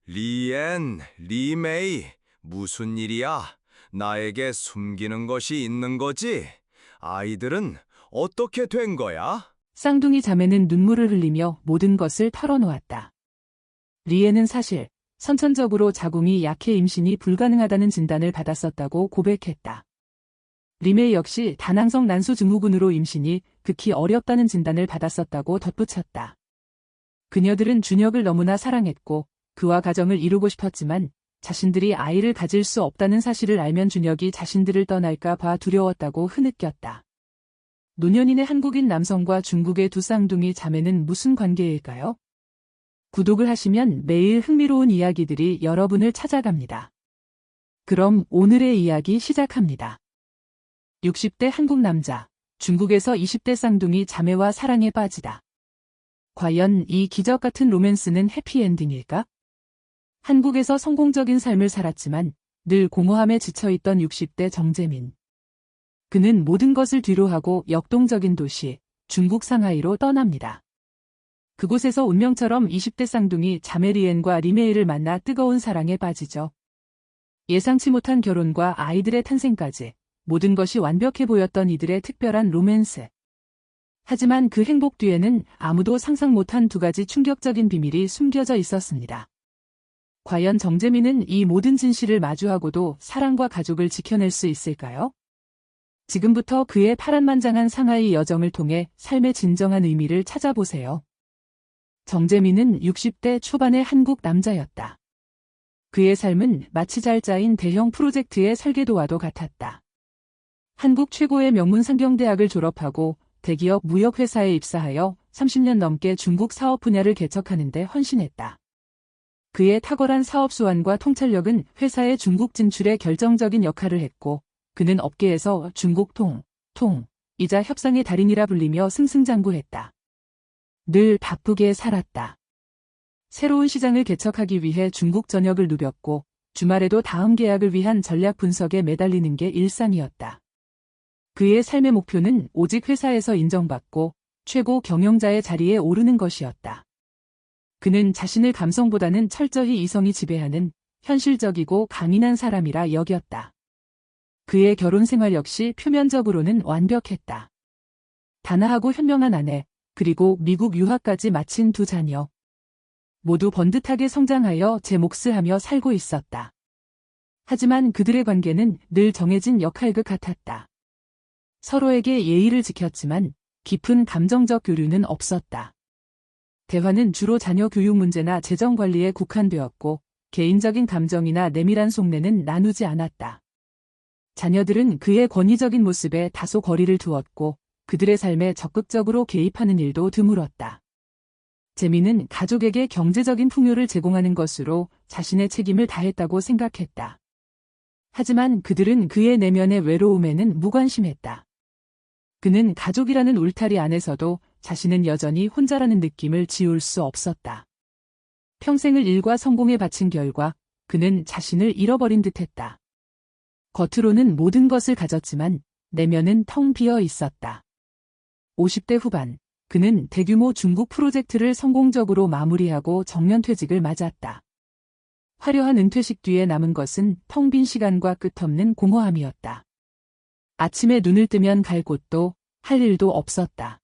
리엔, 리메이, 무슨 일이야? 나에게 숨기는 것이 있는 거지? 아이들은 어떻게 된 거야? 쌍둥이 자매는 눈물을 흘리며 모든 것을 털어놓았다. 리에는 사실 선천적으로 자궁이 약해 임신이 불가능하다는 진단을 받았었다고 고백했다. 리메이 역시 다낭성 난소 증후군으로 임신이 극히 어렵다는 진단을 받았었다고 덧붙였다. 그녀들은 준혁을 너무나 사랑했고 그와 가정을 이루고 싶었지만 자신들이 아이를 가질 수 없다는 사실을 알면 준혁이 자신들을 떠날까 봐 두려웠다고 흐느꼈다. 노년인의 한국인 남성과 중국의 두 쌍둥이 자매는 무슨 관계일까요? 구독을 하시면 매일 흥미로운 이야기들이 여러분을 찾아갑니다. 그럼 오늘의 이야기 시작합니다. 60대 한국 남자, 중국에서 20대 쌍둥이 자매와 사랑에 빠지다. 과연 이 기적 같은 로맨스는 해피엔딩일까? 한국에서 성공적인 삶을 살았지만 늘 공허함에 지쳐있던 60대 정재민. 그는 모든 것을 뒤로하고 역동적인 도시, 중국 상하이로 떠납니다. 그곳에서 운명처럼 20대 쌍둥이 자매 리엔과 리메이를 만나 뜨거운 사랑에 빠지죠. 예상치 못한 결혼과 아이들의 탄생까지 모든 것이 완벽해 보였던 이들의 특별한 로맨스. 하지만 그 행복 뒤에는 아무도 상상 못한 두 가지 충격적인 비밀이 숨겨져 있었습니다. 과연 정재민은 이 모든 진실을 마주하고도 사랑과 가족을 지켜낼 수 있을까요? 지금부터 그의 파란만장한 상하이 여정을 통해 삶의 진정한 의미를 찾아보세요. 정재민은 60대 초반의 한국 남자였다. 그의 삶은 마치 잘 짜인 대형 프로젝트의 설계도와도 같았다. 한국 최고의 명문 상경대학을 졸업하고 대기업 무역회사에 입사하여 30년 넘게 중국 사업 분야를 개척하는 데 헌신했다. 그의 탁월한 사업 수완과 통찰력은 회사의 중국 진출에 결정적인 역할을 했고 그는 업계에서 중국 이자 협상의 달인이라 불리며 승승장구했다. 늘 바쁘게 살았다. 새로운 시장을 개척하기 위해 중국 전역을 누볐고 주말에도 다음 계약을 위한 전략 분석에 매달리는 게 일상이었다. 그의 삶의 목표는 오직 회사에서 인정받고 최고 경영자의 자리에 오르는 것이었다. 그는 자신을 감성보다는 철저히 이성이 지배하는 현실적이고 강인한 사람이라 여겼다. 그의 결혼 생활 역시 표면적으로는 완벽했다. 단아하고 현명한 아내, 그리고 미국 유학까지 마친 두 자녀. 모두 번듯하게 성장하여 제 몫을 하며 살고 있었다. 하지만 그들의 관계는 늘 정해진 역할극 같았다. 서로에게 예의를 지켰지만 깊은 감정적 교류는 없었다. 대화는 주로 자녀 교육 문제나 재정 관리에 국한되었고 개인적인 감정이나 내밀한 속내는 나누지 않았다. 자녀들은 그의 권위적인 모습에 다소 거리를 두었고 그들의 삶에 적극적으로 개입하는 일도 드물었다. 재민은 가족에게 경제적인 풍요를 제공하는 것으로 자신의 책임을 다했다고 생각했다. 하지만 그들은 그의 내면의 외로움에는 무관심했다. 그는 가족이라는 울타리 안에서도 자신은 여전히 혼자라는 느낌을 지울 수 없었다. 평생을 일과 성공에 바친 결과 그는 자신을 잃어버린 듯했다. 겉으로는 모든 것을 가졌지만 내면은 텅 비어 있었다. 50대 후반, 그는 대규모 중국 프로젝트를 성공적으로 마무리하고 정년퇴직을 맞았다. 화려한 은퇴식 뒤에 남은 것은 텅 빈 시간과 끝없는 공허함이었다. 아침에 눈을 뜨면 갈 곳도 할 일도 없었다.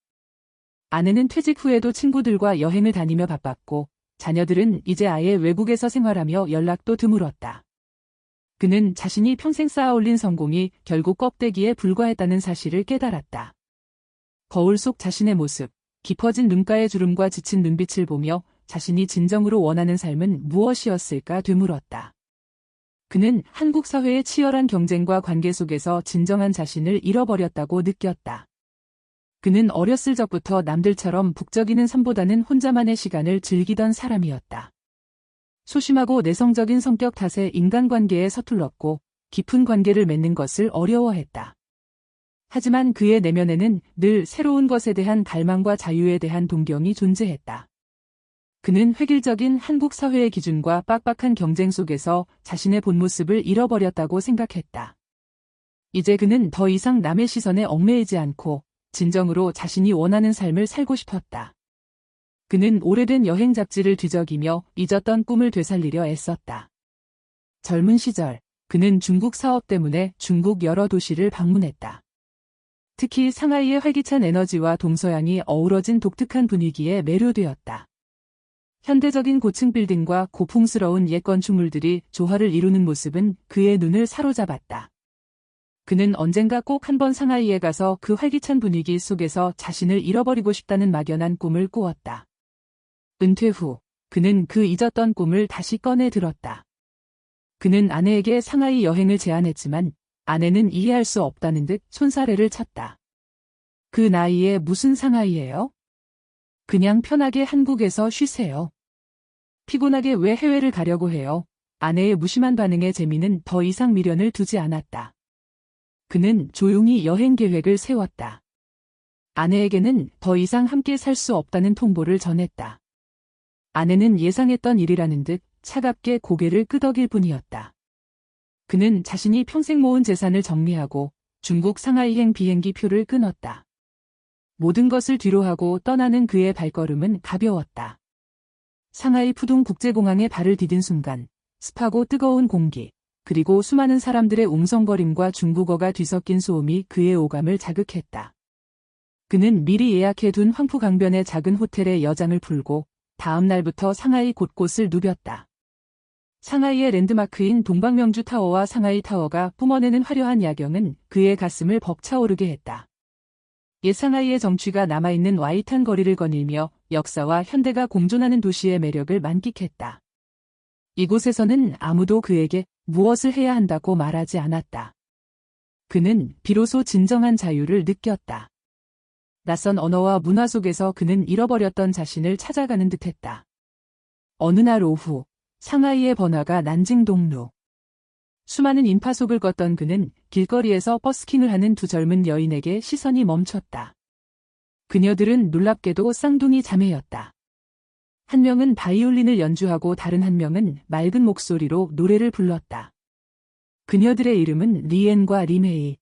아내는 퇴직 후에도 친구들과 여행을 다니며 바빴고 자녀들은 이제 아예 외국에서 생활하며 연락도 드물었다. 그는 자신이 평생 쌓아올린 성공이 결국 껍데기에 불과했다는 사실을 깨달았다. 거울 속 자신의 모습, 깊어진 눈가의 주름과 지친 눈빛을 보며 자신이 진정으로 원하는 삶은 무엇이었을까 되물었다. 그는 한국 사회의 치열한 경쟁과 관계 속에서 진정한 자신을 잃어버렸다고 느꼈다. 그는 어렸을 적부터 남들처럼 북적이는 삶보다는 혼자만의 시간을 즐기던 사람이었다. 소심하고 내성적인 성격 탓에 인간관계에 서툴렀고 깊은 관계를 맺는 것을 어려워했다. 하지만 그의 내면에는 늘 새로운 것에 대한 갈망과 자유에 대한 동경이 존재했다. 그는 획일적인 한국 사회의 기준과 빡빡한 경쟁 속에서 자신의 본 모습을 잃어버렸다고 생각했다. 이제 그는 더 이상 남의 시선에 얽매이지 않고 진정으로 자신이 원하는 삶을 살고 싶었다. 그는 오래된 여행 잡지를 뒤적이며 잊었던 꿈을 되살리려 애썼다. 젊은 시절, 그는 중국 사업 때문에 중국 여러 도시를 방문했다. 특히 상하이의 활기찬 에너지와 동서양이 어우러진 독특한 분위기에 매료되었다. 현대적인 고층 빌딩과 고풍스러운 옛 건축물들이 조화를 이루는 모습은 그의 눈을 사로잡았다. 그는 언젠가 꼭 한번 상하이에 가서 그 활기찬 분위기 속에서 자신을 잃어버리고 싶다는 막연한 꿈을 꾸었다. 은퇴 후, 그는 그 잊었던 꿈을 다시 꺼내 들었다. 그는 아내에게 상하이 여행을 제안했지만 아내는 이해할 수 없다는 듯 손사래를 쳤다. 그 나이에 무슨 상하이예요? 그냥 편하게 한국에서 쉬세요. 피곤하게 왜 해외를 가려고 해요? 아내의 무심한 반응에 재미는 더 이상 미련을 두지 않았다. 그는 조용히 여행 계획을 세웠다. 아내에게는 더 이상 함께 살 수 없다는 통보를 전했다. 아내는 예상했던 일이라는 듯 차갑게 고개를 끄덕일 뿐이었다. 그는 자신이 평생 모은 재산을 정리하고 중국 상하이행 비행기 표를 끊었다. 모든 것을 뒤로하고 떠나는 그의 발걸음은 가벼웠다. 상하이 푸둥 국제공항에 발을 디딘 순간 습하고 뜨거운 공기, 그리고 수많은 사람들의 웅성거림과 중국어가 뒤섞인 소음이 그의 오감을 자극했다. 그는 미리 예약해둔 황푸 강변의 작은 호텔에 여장을 풀고 다음 날부터 상하이 곳곳을 누볐다. 상하이의 랜드마크인 동방명주 타워와 상하이 타워가 뿜어내는 화려한 야경은 그의 가슴을 벅차오르게 했다. 옛 상하이의 정취가 남아있는 와이탄 거리를 거닐며 역사와 현대가 공존하는 도시의 매력을 만끽했다. 이곳에서는 아무도 그에게 무엇을 해야 한다고 말하지 않았다. 그는 비로소 진정한 자유를 느꼈다. 낯선 언어와 문화 속에서 그는 잃어버렸던 자신을 찾아가는 듯했다. 어느 날 오후, 상하이의 번화가 난징동루. 수많은 인파 속을 걷던 그는 길거리에서 버스킹을 하는 두 젊은 여인에게 시선이 멈췄다. 그녀들은 놀랍게도 쌍둥이 자매였다. 한 명은 바이올린을 연주하고 다른 한 명은 맑은 목소리로 노래를 불렀다. 그녀들의 이름은 리엔과 리메이.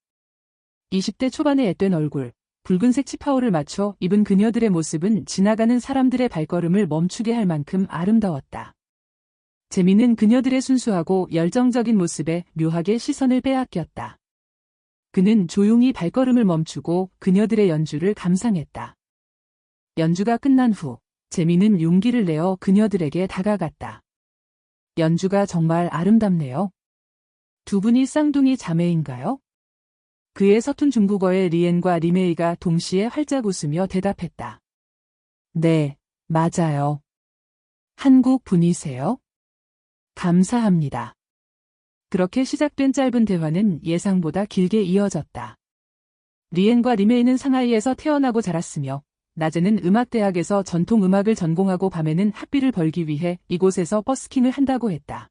20대 초반의 앳된 얼굴, 붉은색 치파오를 맞춰 입은 그녀들의 모습은 지나가는 사람들의 발걸음을 멈추게 할 만큼 아름다웠다. 재미는 그녀들의 순수하고 열정적인 모습에 묘하게 시선을 빼앗겼다. 그는 조용히 발걸음을 멈추고 그녀들의 연주를 감상했다. 연주가 끝난 후 재미는 용기를 내어 그녀들에게 다가갔다. 연주가 정말 아름답네요. 두 분이 쌍둥이 자매인가요? 그의 서툰 중국어에 리엔과 리메이가 동시에 활짝 웃으며 대답했다. 네, 맞아요. 한국 분이세요? 감사합니다. 그렇게 시작된 짧은 대화는 예상보다 길게 이어졌다. 리엔과 리메이는 상하이에서 태어나고 자랐으며 낮에는 음악대학에서 전통음악을 전공하고 밤에는 학비를 벌기 위해 이곳에서 버스킹을 한다고 했다.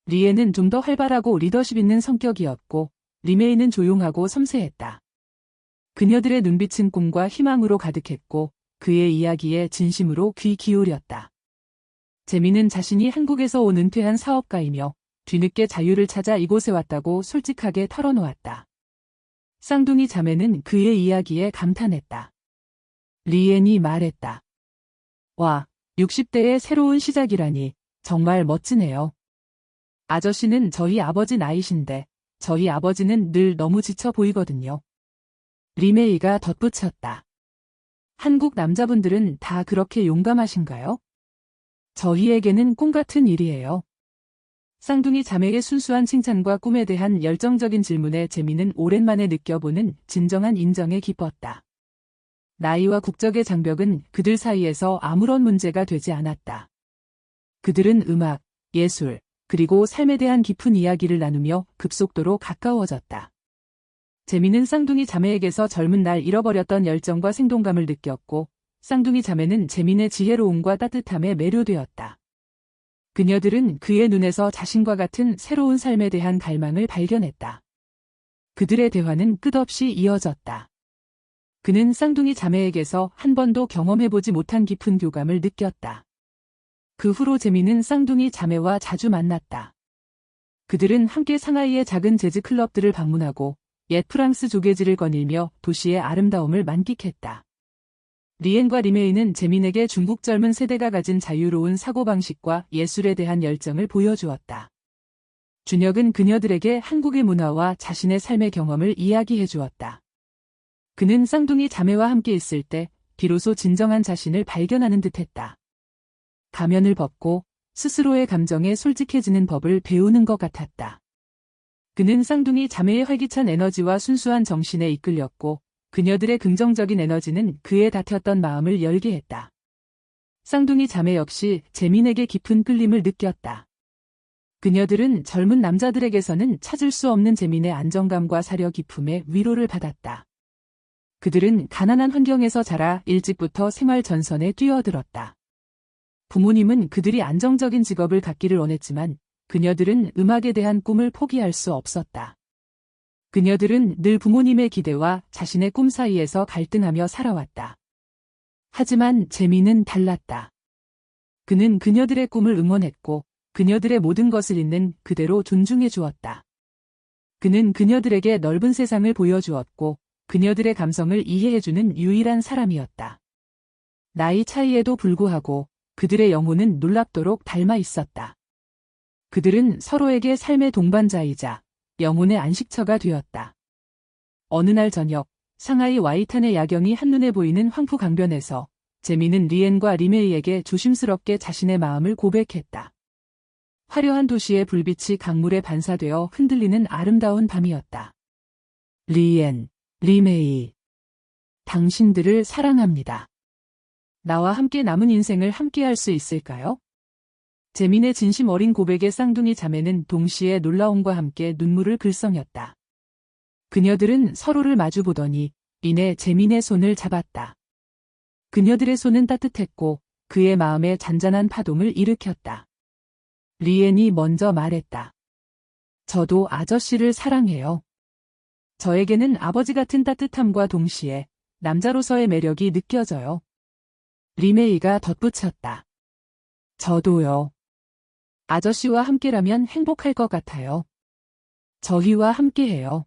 리엔은 좀 더 활발하고 리더십 있는 성격이었고 리메이는 조용하고 섬세했다. 그녀들의 눈빛은 꿈과 희망으로 가득했고 그의 이야기에 진심으로 귀 기울였다. 재미는 자신이 한국에서 온 은퇴한 사업가이며 뒤늦게 자유를 찾아 이곳에 왔다고 솔직하게 털어놓았다. 쌍둥이 자매는 그의 이야기에 감탄했다. 리엔이 말했다. 와, 60대의 새로운 시작이라니 정말 멋지네요. 아저씨는 저희 아버지 나이신데 저희 아버지는 늘 너무 지쳐 보이거든요. 리메이가 덧붙였다. 한국 남자분들은 다 그렇게 용감하신가요? 저희에게는 꿈 같은 일이에요. 쌍둥이 자매의 순수한 칭찬과 꿈에 대한 열정적인 질문에 재미는 오랜만에 느껴보는 진정한 인정에 기뻤다. 나이와 국적의 장벽은 그들 사이에서 아무런 문제가 되지 않았다. 그들은 음악, 예술, 그리고 삶에 대한 깊은 이야기를 나누며 급속도로 가까워졌다. 재미는 쌍둥이 자매에게서 젊은 날 잃어버렸던 열정과 생동감을 느꼈고 쌍둥이 자매는 재민의 지혜로움과 따뜻함에 매료되었다. 그녀들은 그의 눈에서 자신과 같은 새로운 삶에 대한 갈망을 발견했다. 그들의 대화는 끝없이 이어졌다. 그는 쌍둥이 자매에게서 한 번도 경험해보지 못한 깊은 교감을 느꼈다. 그 후로 재민은 쌍둥이 자매와 자주 만났다. 그들은 함께 상하이의 작은 재즈 클럽들을 방문하고 옛 프랑스 조개질을 거닐며 도시의 아름다움을 만끽했다. 리엔과 리메이는 재민에게 중국 젊은 세대가 가진 자유로운 사고방식과 예술에 대한 열정을 보여주었다. 준혁은 그녀들에게 한국의 문화와 자신의 삶의 경험을 이야기해 주었다. 그는 쌍둥이 자매와 함께 있을 때 비로소 진정한 자신을 발견하는 듯했다. 가면을 벗고 스스로의 감정에 솔직해지는 법을 배우는 것 같았다. 그는 쌍둥이 자매의 활기찬 에너지와 순수한 정신에 이끌렸고 그녀들의 긍정적인 에너지는 그의 닫혔던 마음을 열게 했다. 쌍둥이 자매 역시 재민에게 깊은 끌림을 느꼈다. 그녀들은 젊은 남자들에게서는 찾을 수 없는 재민의 안정감과 사려 깊음의 위로를 받았다. 그들은 가난한 환경에서 자라 일찍부터 생활 전선에 뛰어들었다. 부모님은 그들이 안정적인 직업을 갖기를 원했지만 그녀들은 음악에 대한 꿈을 포기할 수 없었다. 그녀들은 늘 부모님의 기대와 자신의 꿈 사이에서 갈등하며 살아왔다. 하지만 재민은 달랐다. 그는 그녀들의 꿈을 응원했고 그녀들의 모든 것을 있는 그대로 존중해 주었다. 그는 그녀들에게 넓은 세상을 보여주었고 그녀들의 감성을 이해해주는 유일한 사람이었다. 나이 차이에도 불구하고 그들의 영혼은 놀랍도록 닮아 있었다. 그들은 서로에게 삶의 동반자이자 영혼의 안식처가 되었다. 어느 날 저녁, 상하이 와이탄의 야경이 한눈에 보이는 황푸 강변에서 재민은 리엔과 리메이에게 조심스럽게 자신의 마음을 고백했다. 화려한 도시의 불빛이 강물에 반사되어 흔들리는 아름다운 밤이었다. 리엔, 리메이. 당신들을 사랑합니다. 나와 함께 남은 인생을 함께할 수 있을까요? 재민의 진심 어린 고백에 쌍둥이 자매는 동시에 놀라움과 함께 눈물을 글썽였다. 그녀들은 서로를 마주보더니 이내 재민의 손을 잡았다. 그녀들의 손은 따뜻했고 그의 마음에 잔잔한 파동을 일으켰다. 리엔이 먼저 말했다. 저도 아저씨를 사랑해요. 저에게는 아버지 같은 따뜻함과 동시에 남자로서의 매력이 느껴져요. 리메이가 덧붙였다. 저도요. 아저씨와 함께라면 행복할 것 같아요. 저희와 함께해요.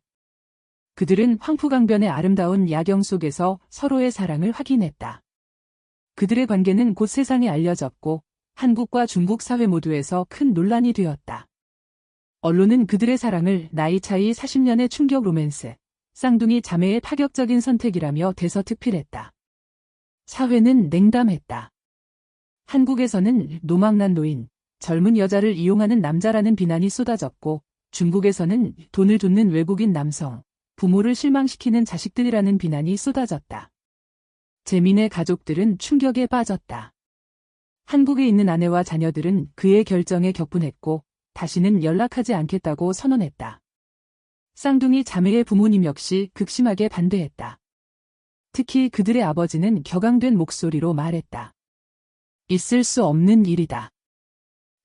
그들은 황푸강변의 아름다운 야경 속에서 서로의 사랑을 확인했다. 그들의 관계는 곧 세상에 알려졌고 한국과 중국 사회 모두에서 큰 논란이 되었다. 언론은 그들의 사랑을 나이 차이 40년의 충격 로맨스, 쌍둥이 자매의 파격적인 선택이라며 대서특필했다. 사회는 냉담했다. 한국에서는 노망난 노인, 젊은 여자를 이용하는 남자라는 비난이 쏟아졌고 중국에서는 돈을 쫓는 외국인 남성, 부모를 실망시키는 자식들이라는 비난이 쏟아졌다. 재민의 가족들은 충격에 빠졌다. 한국에 있는 아내와 자녀들은 그의 결정에 격분했고 다시는 연락하지 않겠다고 선언했다. 쌍둥이 자매의 부모님 역시 극심하게 반대했다. 특히 그들의 아버지는 격앙된 목소리로 말했다. 있을 수 없는 일이다.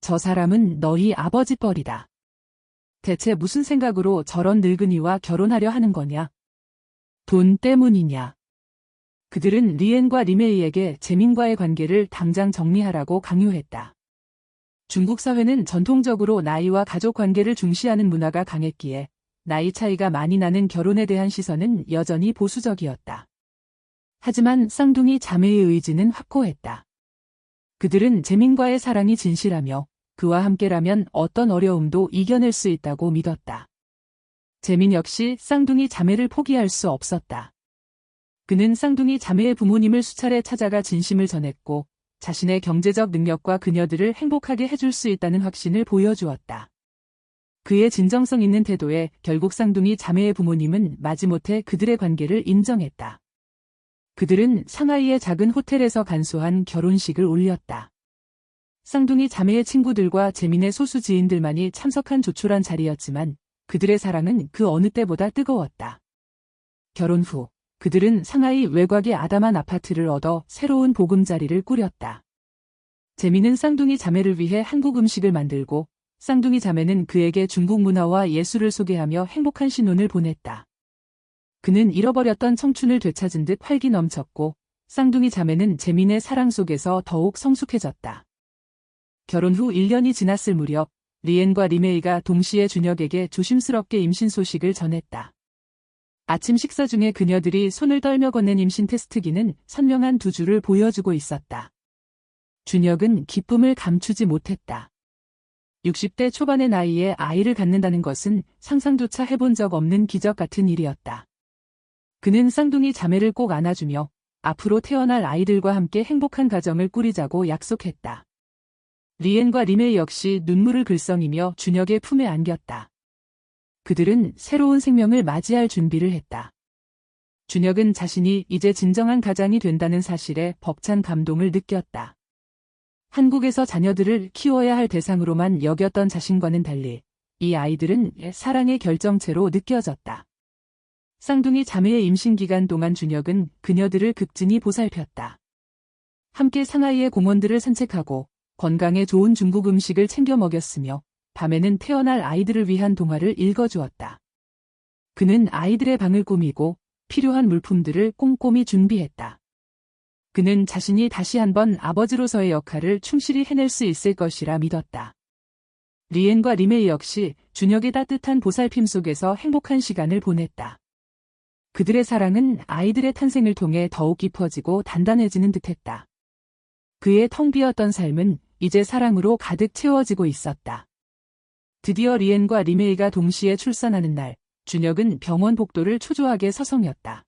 저 사람은 너희 아버지 뻘이다. 대체 무슨 생각으로 저런 늙은이와 결혼하려 하는 거냐? 돈 때문이냐? 그들은 리엔과 리메이에게 재민과의 관계를 당장 정리하라고 강요했다. 중국 사회는 전통적으로 나이와 가족 관계를 중시하는 문화가 강했기에 나이 차이가 많이 나는 결혼에 대한 시선은 여전히 보수적이었다. 하지만 쌍둥이 자매의 의지는 확고했다. 그들은 재민과의 사랑이 진실하며 그와 함께라면 어떤 어려움도 이겨낼 수 있다고 믿었다. 재민 역시 쌍둥이 자매를 포기할 수 없었다. 그는 쌍둥이 자매의 부모님을 수차례 찾아가 진심을 전했고 자신의 경제적 능력과 그녀들을 행복하게 해줄 수 있다는 확신을 보여주었다. 그의 진정성 있는 태도에 결국 쌍둥이 자매의 부모님은 마지못해 그들의 관계를 인정했다. 그들은 상하이의 작은 호텔에서 간소한 결혼식을 올렸다. 쌍둥이 자매의 친구들과 재민의 소수 지인들만이 참석한 조촐한 자리였지만 그들의 사랑은 그 어느 때보다 뜨거웠다. 결혼 후 그들은 상하이 외곽의 아담한 아파트를 얻어 새로운 보금자리를 꾸렸다. 재민은 쌍둥이 자매를 위해 한국 음식을 만들고 쌍둥이 자매는 그에게 중국 문화와 예술을 소개하며 행복한 신혼을 보냈다. 그는 잃어버렸던 청춘을 되찾은 듯 활기 넘쳤고 쌍둥이 자매는 재민의 사랑 속에서 더욱 성숙해졌다. 결혼 후 1년이 지났을 무렵 리엔과 리메이가 동시에 준혁에게 조심스럽게 임신 소식을 전했다. 아침 식사 중에 그녀들이 손을 떨며 건넨 임신 테스트기는 선명한 두 줄을 보여주고 있었다. 준혁은 기쁨을 감추지 못했다. 60대 초반의 나이에 아이를 갖는다는 것은 상상조차 해본 적 없는 기적 같은 일이었다. 그는 쌍둥이 자매를 꼭 안아주며 앞으로 태어날 아이들과 함께 행복한 가정을 꾸리자고 약속했다. 리엔과 리메이 역시 눈물을 글썽이며 준혁의 품에 안겼다. 그들은 새로운 생명을 맞이할 준비를 했다. 준혁은 자신이 이제 진정한 가장이 된다는 사실에 벅찬 감동을 느꼈다. 한국에서 자녀들을 키워야 할 대상으로만 여겼던 자신과는 달리 이 아이들은 사랑의 결정체로 느껴졌다. 쌍둥이 자매의 임신 기간 동안 준혁은 그녀들을 극진히 보살폈다. 함께 상하이의 공원들을 산책하고 건강에 좋은 중국 음식을 챙겨 먹였으며 밤에는 태어날 아이들을 위한 동화를 읽어주었다. 그는 아이들의 방을 꾸미고 필요한 물품들을 꼼꼼히 준비했다. 그는 자신이 다시 한번 아버지로서의 역할을 충실히 해낼 수 있을 것이라 믿었다. 리엔과 리메이 역시 준혁의 따뜻한 보살핌 속에서 행복한 시간을 보냈다. 그들의 사랑은 아이들의 탄생을 통해 더욱 깊어지고 단단해지는 듯했다. 그의 텅 비었던 삶은 이제 사랑으로 가득 채워지고 있었다. 드디어 리엔과 리메이가 동시에 출산하는 날, 준혁은 병원 복도를 초조하게 서성였다.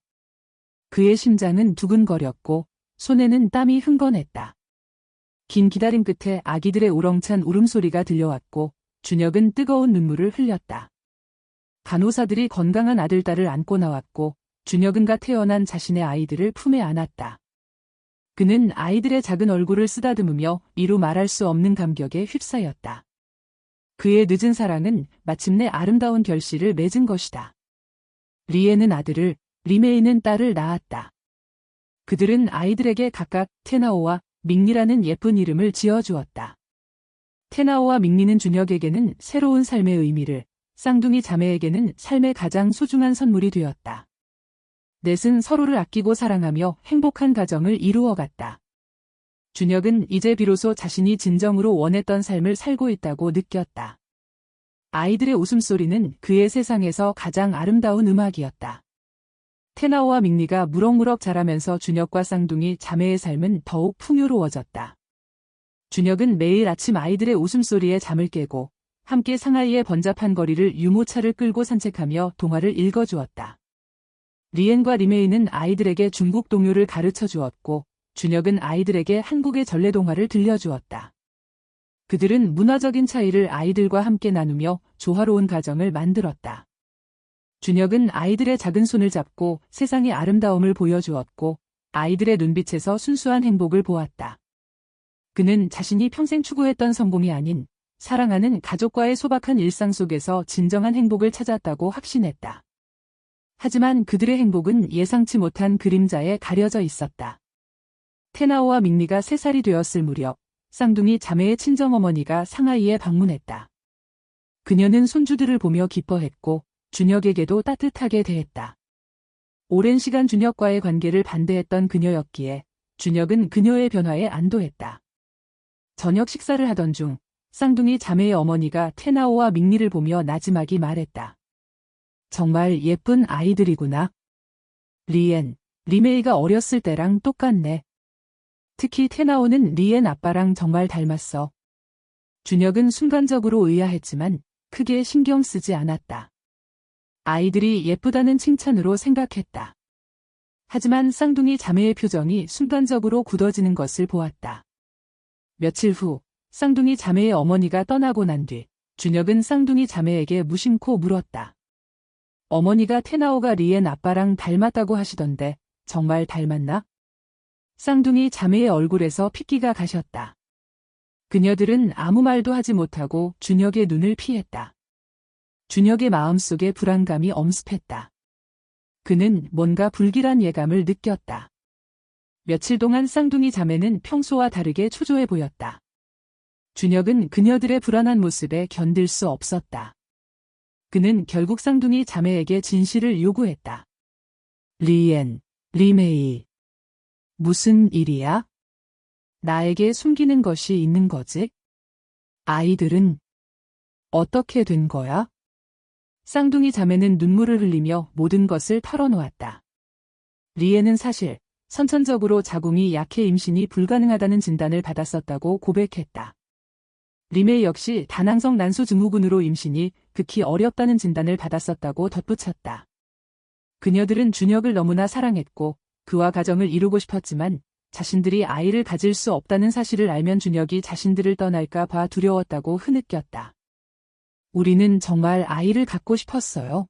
그의 심장은 두근거렸고 손에는 땀이 흥건했다. 긴 기다림 끝에 아기들의 우렁찬 울음소리가 들려왔고 준혁은 뜨거운 눈물을 흘렸다. 간호사들이 건강한 아들, 딸을 안고 나왔고 준혁은 갓 태어난 자신의 아이들을 품에 안았다. 그는 아이들의 작은 얼굴을 쓰다듬으며 이루 말할 수 없는 감격에 휩싸였다. 그의 늦은 사랑은 마침내 아름다운 결실을 맺은 것이다. 리에는 아들을, 리메이는 딸을 낳았다. 그들은 아이들에게 각각 테나오와 밍리라는 예쁜 이름을 지어주었다. 테나오와 밍리는 준혁에게는 새로운 삶의 의미를, 쌍둥이 자매에게는 삶의 가장 소중한 선물이 되었다. 넷은 서로를 아끼고 사랑하며 행복한 가정을 이루어갔다. 준혁은 이제 비로소 자신이 진정으로 원했던 삶을 살고 있다고 느꼈다. 아이들의 웃음소리는 그의 세상에서 가장 아름다운 음악이었다. 테나오와 밍리가 무럭무럭 자라면서 준혁과 쌍둥이 자매의 삶은 더욱 풍요로워졌다. 준혁은 매일 아침 아이들의 웃음소리에 잠을 깨고 함께 상하이의 번잡한 거리를 유모차를 끌고 산책하며 동화를 읽어주었다. 리엔과 리메이는 아이들에게 중국 동요를 가르쳐 주었고 준혁은 아이들에게 한국의 전래동화를 들려주었다. 그들은 문화적인 차이를 아이들과 함께 나누며 조화로운 가정을 만들었다. 준혁은 아이들의 작은 손을 잡고 세상의 아름다움을 보여주었고 아이들의 눈빛에서 순수한 행복을 보았다. 그는 자신이 평생 추구했던 성공이 아닌 사랑하는 가족과의 소박한 일상 속에서 진정한 행복을 찾았다고 확신했다. 하지만 그들의 행복은 예상치 못한 그림자에 가려져 있었다. 테나오와 밍리가 3살이 되었을 무렵 쌍둥이 자매의 친정어머니가 상하이에 방문했다. 그녀는 손주들을 보며 기뻐했고 준혁에게도 따뜻하게 대했다. 오랜 시간 준혁과의 관계를 반대했던 그녀였기에 준혁은 그녀의 변화에 안도했다. 저녁 식사를 하던 중 쌍둥이 자매의 어머니가 테나오와 밍리를 보며 나지막이 말했다. 정말 예쁜 아이들이구나. 리엔, 리메이가 어렸을 때랑 똑같네. 특히 테나오는 리엔 아빠랑 정말 닮았어. 준혁은 순간적으로 의아했지만 크게 신경 쓰지 않았다. 아이들이 예쁘다는 칭찬으로 생각했다. 하지만 쌍둥이 자매의 표정이 순간적으로 굳어지는 것을 보았다. 며칠 후 쌍둥이 자매의 어머니가 떠나고 난 뒤 준혁은 쌍둥이 자매에게 무심코 물었다. 어머니가 테나오가 리엔 아빠랑 닮았다고 하시던데 정말 닮았나? 쌍둥이 자매의 얼굴에서 핏기가 가셨다. 그녀들은 아무 말도 하지 못하고 준혁의 눈을 피했다. 준혁의 마음속에 불안감이 엄습했다. 그는 뭔가 불길한 예감을 느꼈다. 며칠 동안 쌍둥이 자매는 평소와 다르게 초조해 보였다. 준혁은 그녀들의 불안한 모습에 견딜 수 없었다. 그는 결국 쌍둥이 자매에게 진실을 요구했다. 리엔, 리메이. 무슨 일이야? 나에게 숨기는 것이 있는 거지? 아이들은 어떻게 된 거야? 쌍둥이 자매는 눈물을 흘리며 모든 것을 털어놓았다. 리에는 사실 선천적으로 자궁이 약해 임신이 불가능하다는 진단을 받았었다고 고백했다. 리메이 역시 다낭성 난소 증후군으로 임신이 극히 어렵다는 진단을 받았었다고 덧붙였다. 그녀들은 준혁을 너무나 사랑했고 그와 가정을 이루고 싶었지만 자신들이 아이를 가질 수 없다는 사실을 알면 준혁이 자신들을 떠날까 봐 두려웠다고 흐느꼈다. 우리는 정말 아이를 갖고 싶었어요.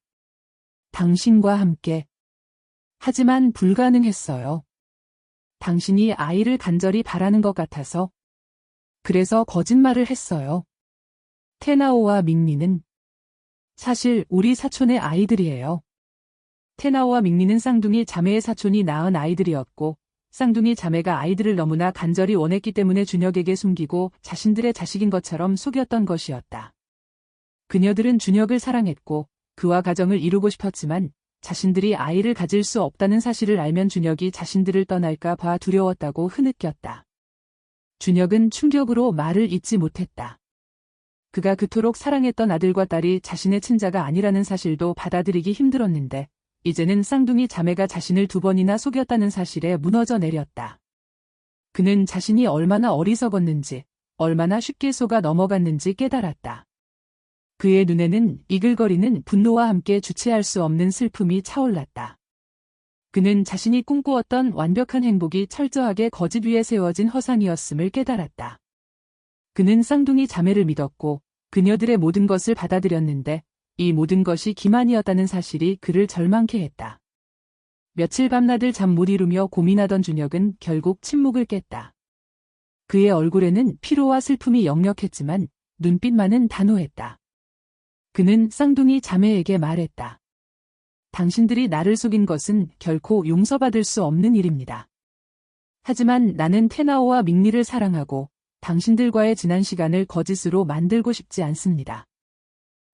당신과 함께. 하지만 불가능했어요. 당신이 아이를 간절히 바라는 것 같아서. 그래서 거짓말을 했어요. 테나오와 밍리는 사실 우리 사촌의 아이들이에요. 테나오와 밍리는 쌍둥이 자매의 사촌이 낳은 아이들이었고 쌍둥이 자매가 아이들을 너무나 간절히 원했기 때문에 준혁에게 숨기고 자신들의 자식인 것처럼 속였던 것이었다. 그녀들은 준혁을 사랑했고 그와 가정을 이루고 싶었지만 자신들이 아이를 가질 수 없다는 사실을 알면 준혁이 자신들을 떠날까 봐 두려웠다고 흐느꼈다. 준혁은 충격으로 말을 잇지 못했다. 그가 그토록 사랑했던 아들과 딸이 자신의 친자가 아니라는 사실도 받아들이기 힘들었는데 이제는 쌍둥이 자매가 자신을 2번이나 속였다는 사실에 무너져 내렸다. 그는 자신이 얼마나 어리석었는지, 얼마나 쉽게 속아 넘어갔는지 깨달았다. 그의 눈에는 이글거리는 분노와 함께 주체할 수 없는 슬픔이 차올랐다. 그는 자신이 꿈꾸었던 완벽한 행복이 철저하게 거짓 위에 세워진 허상이었음을 깨달았다. 그는 쌍둥이 자매를 믿었고 그녀들의 모든 것을 받아들였는데 이 모든 것이 기만이었다는 사실이 그를 절망케 했다. 며칠 밤낮을 잠 못 이루며 고민하던 준혁은 결국 침묵을 깼다. 그의 얼굴에는 피로와 슬픔이 역력했지만 눈빛만은 단호했다. 그는 쌍둥이 자매에게 말했다. 당신들이 나를 속인 것은 결코 용서받을 수 없는 일입니다. 하지만 나는 테나오와 밍리를 사랑하고 당신들과의 지난 시간을 거짓으로 만들고 싶지 않습니다.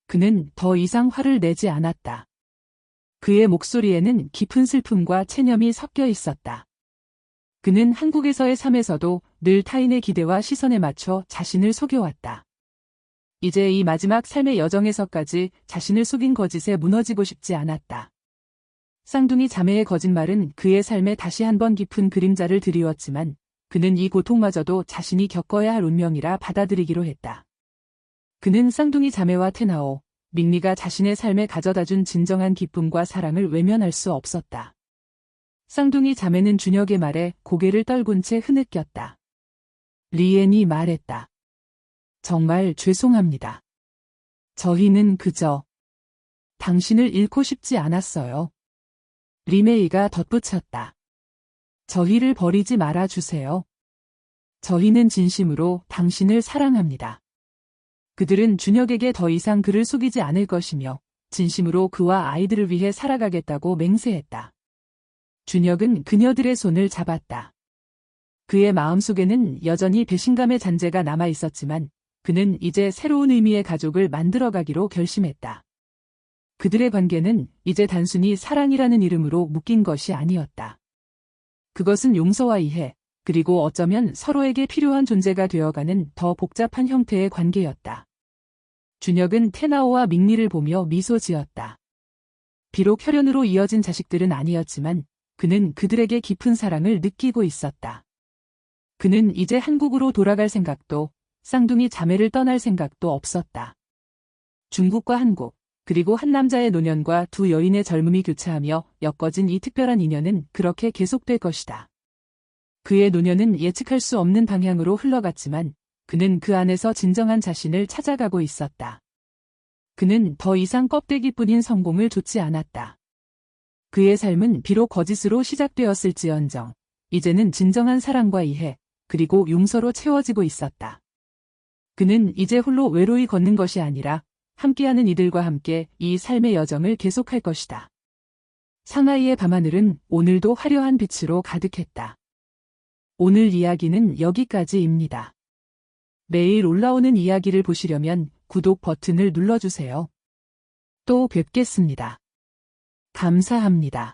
그는 더 이상 화를 내지 않았다. 그의 목소리에는 깊은 슬픔과 체념이 섞여 있었다. 그는 한국에서의 삶에서도 늘 타인의 기대와 시선에 맞춰 자신을 속여왔다. 이제 이 마지막 삶의 여정에서까지 자신을 속인 거짓에 무너지고 싶지 않았다. 쌍둥이 자매의 거짓말은 그의 삶에 다시 한번 깊은 그림자를 드리웠지만 그는 이 고통마저도 자신이 겪어야 할 운명이라 받아들이기로 했다. 그는 쌍둥이 자매와 테나오, 밍리가 자신의 삶에 가져다준 진정한 기쁨과 사랑을 외면할 수 없었다. 쌍둥이 자매는 준혁의 말에 고개를 떨군 채 흐느꼈다. 리엔이 말했다. 정말 죄송합니다. 저희는 그저 당신을 잃고 싶지 않았어요. 리메이가 덧붙였다. 저희를 버리지 말아 주세요. 저희는 진심으로 당신을 사랑합니다. 그들은 준혁에게 더 이상 그를 속이지 않을 것이며 진심으로 그와 아이들을 위해 살아가겠다고 맹세했다. 준혁은 그녀들의 손을 잡았다. 그의 마음속에는 여전히 배신감의 잔재가 남아 있었지만 그는 이제 새로운 의미의 가족을 만들어가기로 결심했다. 그들의 관계는 이제 단순히 사랑이라는 이름으로 묶인 것이 아니었다. 그것은 용서와 이해, 그리고 어쩌면 서로에게 필요한 존재가 되어가는 더 복잡한 형태의 관계였다. 준혁은 테나오와 밍리를 보며 미소 지었다. 비록 혈연으로 이어진 자식들은 아니었지만 그는 그들에게 깊은 사랑을 느끼고 있었다. 그는 이제 한국으로 돌아갈 생각도 쌍둥이 자매를 떠날 생각도 없었다. 중국과 한국, 그리고 한 남자의 노년과 두 여인의 젊음이 교차하며 엮어진 이 특별한 인연은 그렇게 계속될 것이다. 그의 노년은 예측할 수 없는 방향으로 흘러갔지만 그는 그 안에서 진정한 자신을 찾아가고 있었다. 그는 더 이상 껍데기뿐인 성공을 좇지 않았다. 그의 삶은 비록 거짓으로 시작되었을지언정 이제는 진정한 사랑과 이해, 그리고 용서로 채워지고 있었다. 그는 이제 홀로 외로이 걷는 것이 아니라 함께하는 이들과 함께 이 삶의 여정을 계속할 것이다. 상하이의 밤하늘은 오늘도 화려한 빛으로 가득했다. 오늘 이야기는 여기까지입니다. 매일 올라오는 이야기를 보시려면 구독 버튼을 눌러주세요. 또 뵙겠습니다. 감사합니다.